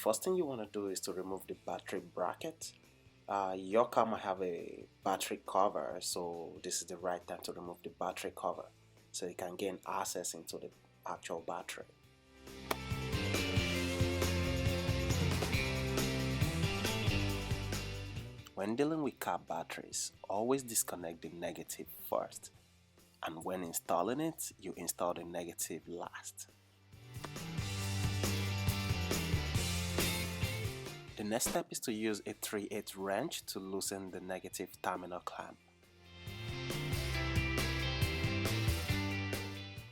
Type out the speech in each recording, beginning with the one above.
first thing you want to do is to remove the battery bracket. Your car might have a battery cover, so this is the right time to remove the battery cover so you can gain access into the actual battery. When dealing with car batteries, always disconnect the negative first, and when installing it, you install the negative last. The next step is to use a 3/8 wrench to loosen the negative terminal clamp.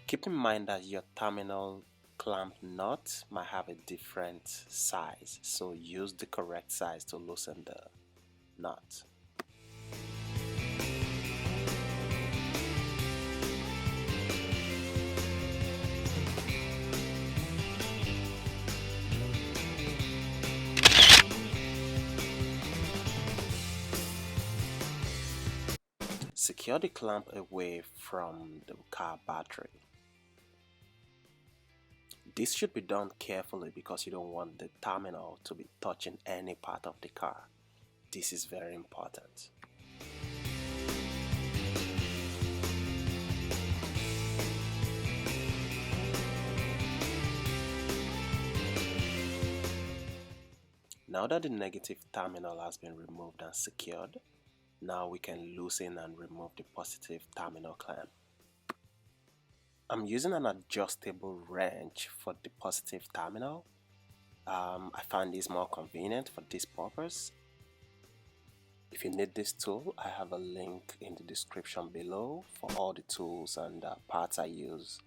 Keep in mind that your terminal clamp nut might have a different size, so use the correct size to loosen the nut. Secure the clamp away from the car battery. This should be done carefully because you don't want the terminal to be touching any part of the car. This is very important. Now that the negative terminal has been removed and secured, now we can loosen and remove the positive terminal clamp. I'm using an adjustable wrench for the positive terminal. I find this more convenient for this purpose. If you need this tool, I have a link in the description below for all the tools and parts I use.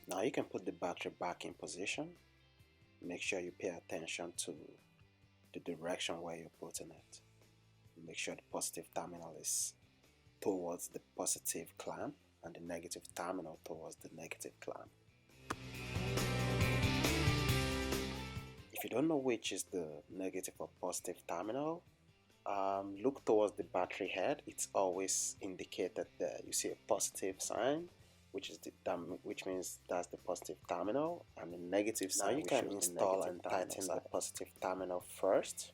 Now you can put the battery back in position. Make sure you pay attention to the direction where you're putting it. Make sure the positive terminal is towards the positive clamp and the negative terminal towards the negative clamp. If you don't know which is the negative or positive terminal, look towards the battery head. It's always indicated there. You see a positive sign, which means that's the positive terminal, and the negative sign. Now you can install and tighten the positive terminal first.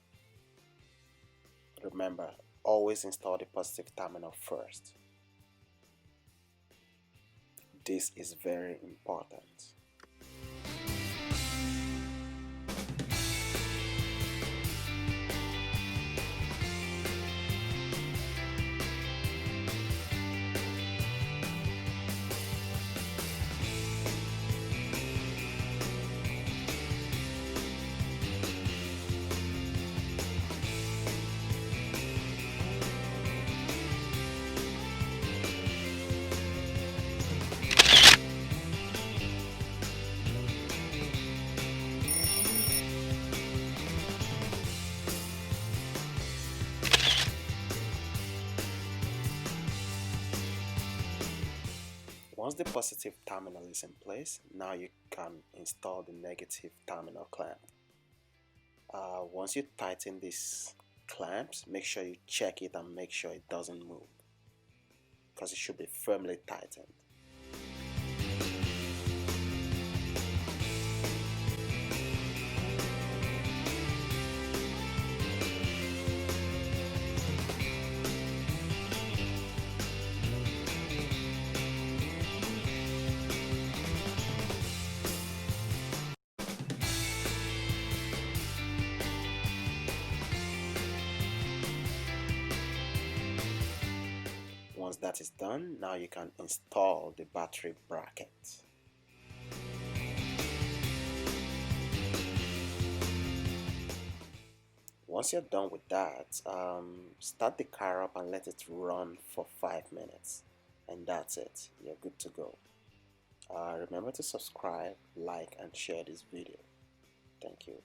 Remember, always install the positive terminal first. This is very important. Once the positive terminal is in place, now you can install the negative terminal clamp. Once you tighten these clamps, make sure you check it and make sure it doesn't move, because it should be firmly tightened. Once that is done, now you can install the battery bracket. Once you're done with that, start the car up and let it run for 5 minutes. and that's it. You're good to go. Remember to subscribe, like, and share this video. Thank you.